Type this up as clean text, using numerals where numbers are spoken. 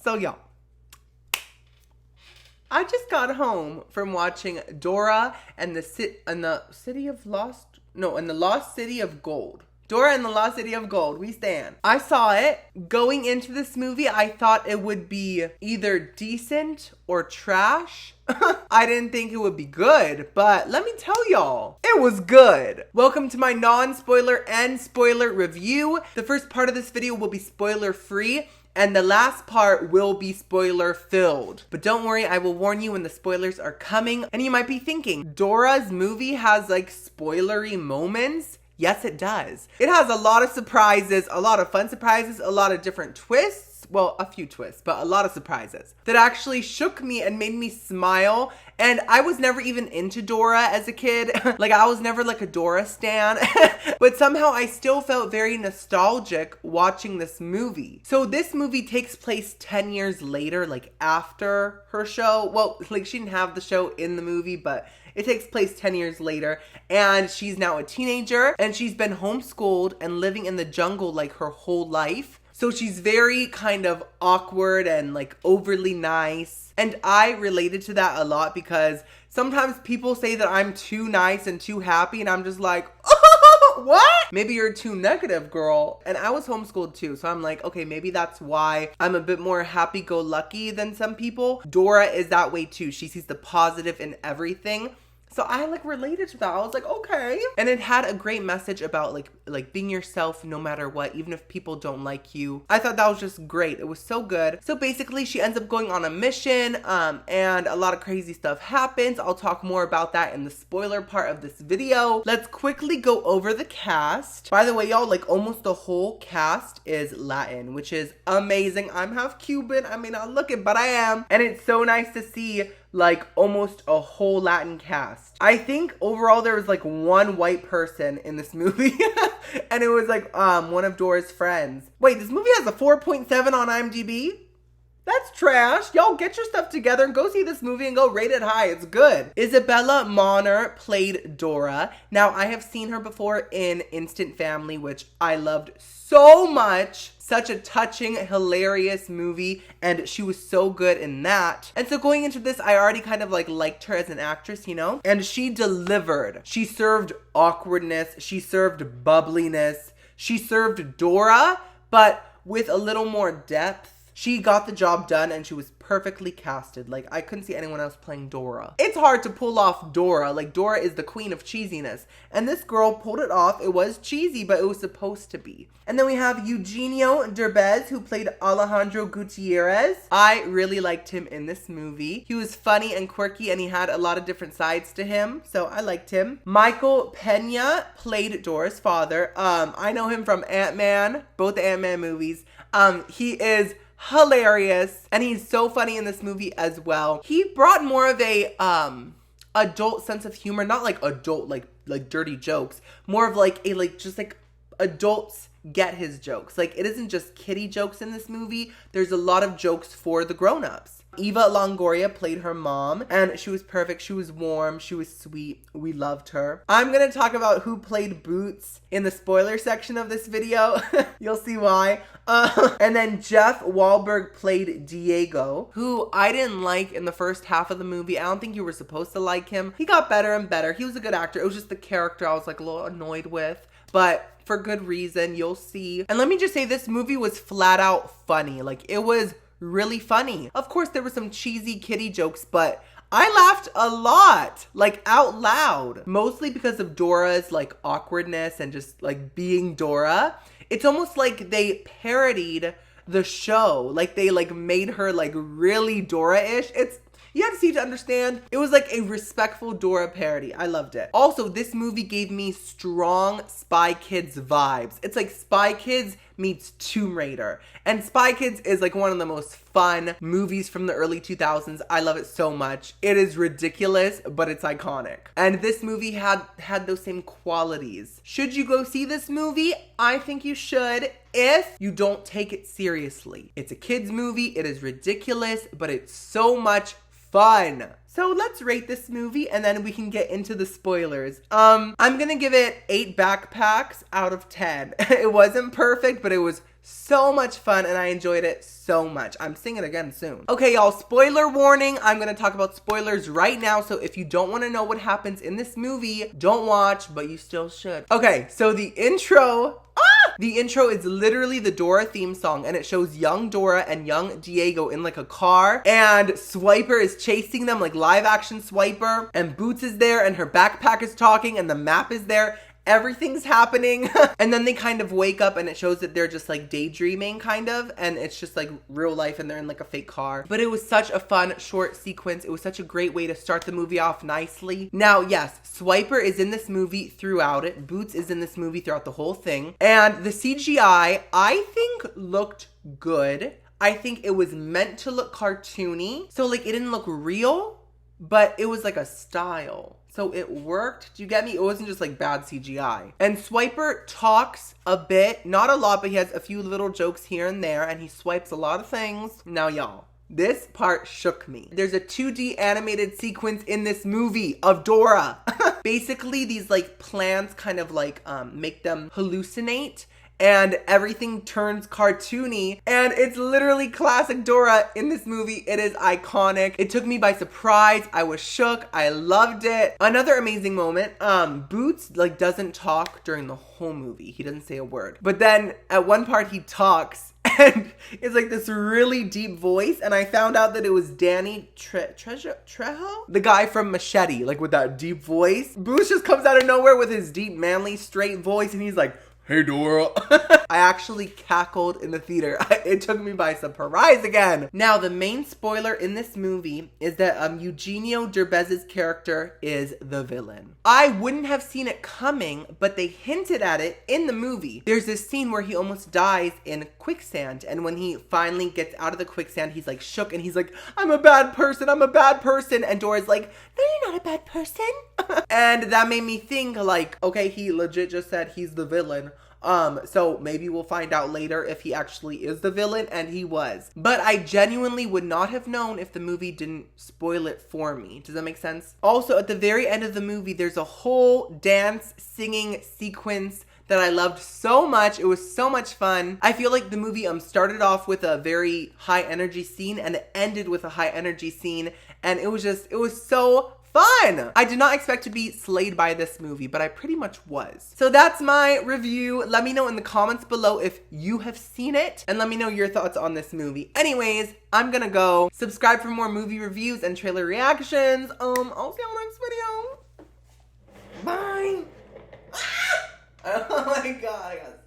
So y'all, I just got home from watching Dora and the Lost City of Gold. Dora and the Lost City of Gold, we stand. I saw it. Going into this movie, I thought it would be either decent or trash. I didn't think it would be good, but let me tell y'all, it was good. Welcome to my non-spoiler and spoiler review. The first part of this video will be spoiler free, and the last part will be spoiler filled. But don't worry, I will warn you when the spoilers are coming. And you might be thinking, Dora's movie has like spoilery moments? Yes, it does. It has a lot of surprises, a lot of fun surprises, a lot of different twists. Well, a few twists, but a lot of surprises that actually shook me and made me smile. And I was never even into Dora as a kid. Like, I was never like a Dora stan. But somehow I still felt very nostalgic watching this movie. So this movie takes place 10 years later, like after her show. Well, like she didn't have the show in the movie, but it takes place 10 years later, and she's now a teenager, and she's been homeschooled and living in the jungle like her whole life. So she's very kind of awkward and like overly nice. And I related to that a lot because sometimes people say that I'm too nice and too happy, and I'm just like, oh, what? Maybe you're too negative, girl. And I was homeschooled too, so I'm like, okay, maybe that's why I'm a bit more happy-go-lucky than some people. Dora is that way too. She sees the positive in everything. So I like related to that. I was like, okay. And it had a great message about like being yourself no matter what, even if people don't like you. I thought that was just great. It was so good. So basically she ends up going on a mission and a lot of crazy stuff happens. I'll talk more about that in the spoiler part of this video. Let's quickly go over the cast. By the way, y'all, like almost the whole cast is Latin, which is amazing. I'm half Cuban. I mean, I look it, but I am. And it's so nice to see like almost a whole Latin cast. I think overall there was like one white person in this movie and it was like one of Dora's friends. Wait, this movie has a 4.7 on IMDb? That's trash. Y'all get your stuff together and go see this movie and go rate it high. It's good. Isabella Moner played Dora. Now, I have seen her before in Instant Family, which I loved so much. Such a touching, hilarious movie, and she was so good in that. And so going into this, I already kind of like liked her as an actress, you know? And she delivered. She served awkwardness. She served bubbliness. She served Dora, but with a little more depth. She got the job done and she was perfectly casted. Like, I couldn't see anyone else playing Dora. It's hard to pull off Dora. Like, Dora is the queen of cheesiness. And this girl pulled it off. It was cheesy, but it was supposed to be. And then we have Eugenio Derbez, who played Alejandro Gutierrez. I really liked him in this movie. He was funny and quirky, and he had a lot of different sides to him. So I liked him. Michael Pena played Dora's father. I know him from Ant-Man, both the Ant-Man movies. He is hilarious, and he's so funny in this movie as well. He brought more of a adult sense of humor, not like adult like dirty jokes, more of like a just like adults get his jokes. Like, it isn't just kiddie jokes in this movie. There's a lot of jokes for the grown-ups. Eva Longoria played her mom, and she was perfect. She was warm. She was sweet. We loved her. I'm going to talk about who played Boots in the spoiler section of this video. You'll see why. And then Jeff Wahlberg played Diego, who I didn't like in the first half of the movie. I don't think you were supposed to like him. He got better and better. He was a good actor. It was just the character I was like a little annoyed with, but for good reason. You'll see. And let me just say, this movie was flat out funny. Like, it was really funny. Of course, there were some cheesy kiddie jokes, but I laughed a lot, like out loud, mostly because of Dora's like awkwardness and just like being Dora. It's almost like they parodied the show. Like, they like made her like really Dora-ish. You have to see to understand. It was like a respectful Dora parody. I loved it. Also, this movie gave me strong Spy Kids vibes. It's like Spy Kids meets Tomb Raider. And Spy Kids is like one of the most fun movies from the early 2000s. I love it so much. It is ridiculous, but it's iconic. And this movie had those same qualities. Should you go see this movie? I think you should, if you don't take it seriously. It's a kids movie. It is ridiculous, but it's so much fun. So let's rate this movie and then we can get into the spoilers. I'm gonna give it 8 backpacks out of 10. It wasn't perfect, but it was so much fun and I enjoyed it so much. I'm seeing it again soon. Okay, y'all, spoiler warning. I'm gonna talk about spoilers right now, so if you don't wanna know what happens in this movie, don't watch, but you still should. Okay, so the intro is literally the Dora theme song, and it shows young Dora and young Diego in like a car, and Swiper is chasing them, like live action Swiper, and Boots is there, and her backpack is talking, and the map is there. Everything's happening. And then they kind of wake up and it shows that they're just like daydreaming kind of, and it's just like real life and they're in like a fake car. But it was such a fun short sequence. It was such a great way to start the movie off nicely. Now, yes, Swiper is in this movie throughout it. Boots is in this movie throughout the whole thing. And the CGI, I think, looked good. I think it was meant to look cartoony. So like it didn't look real, but it was like a style. So it worked. Do you get me? It wasn't just like bad CGI. And Swiper talks a bit, not a lot, but he has a few little jokes here and there, and he swipes a lot of things. Now, y'all, this part shook me. There's a 2D animated sequence in this movie of Dora. Basically, these like plants kind of like make them hallucinate, and everything turns cartoony, and it's literally classic Dora in this movie. It is iconic. It took me by surprise. I was shook. I loved it. Another amazing moment, Boots like doesn't talk during the whole movie. He doesn't say a word. But then at one part he talks, and it's like this really deep voice, and I found out that it was Danny Trejo? The guy from Machete, like with that deep voice. Boots just comes out of nowhere with his deep, manly, straight voice, and he's like, "Hey, Dora." I actually cackled in the theater. It took me by surprise again. Now, the main spoiler in this movie is that Eugenio Derbez's character is the villain. I wouldn't have seen it coming, but they hinted at it in the movie. There's this scene where he almost dies in quicksand, and when he finally gets out of the quicksand, he's like shook, and he's like, "I'm a bad person, I'm a bad person." And Dora's like, "No, you're not a bad person." And that made me think like, okay, he legit just said he's the villain. So maybe we'll find out later if he actually is the villain, and he was. But I genuinely would not have known if the movie didn't spoil it for me. Does that make sense? Also, at the very end of the movie, there's a whole dance singing sequence that I loved so much. It was so much fun. I feel like the movie started off with a very high energy scene and it ended with a high energy scene, and it was so fun. I did not expect to be slayed by this movie, but I pretty much was. So that's my review. Let me know in the comments below if you have seen it, and let me know your thoughts on this movie. Anyways, I'm gonna go. Subscribe for more movie reviews and trailer reactions. I'll see you next video. Bye. Oh my god, I got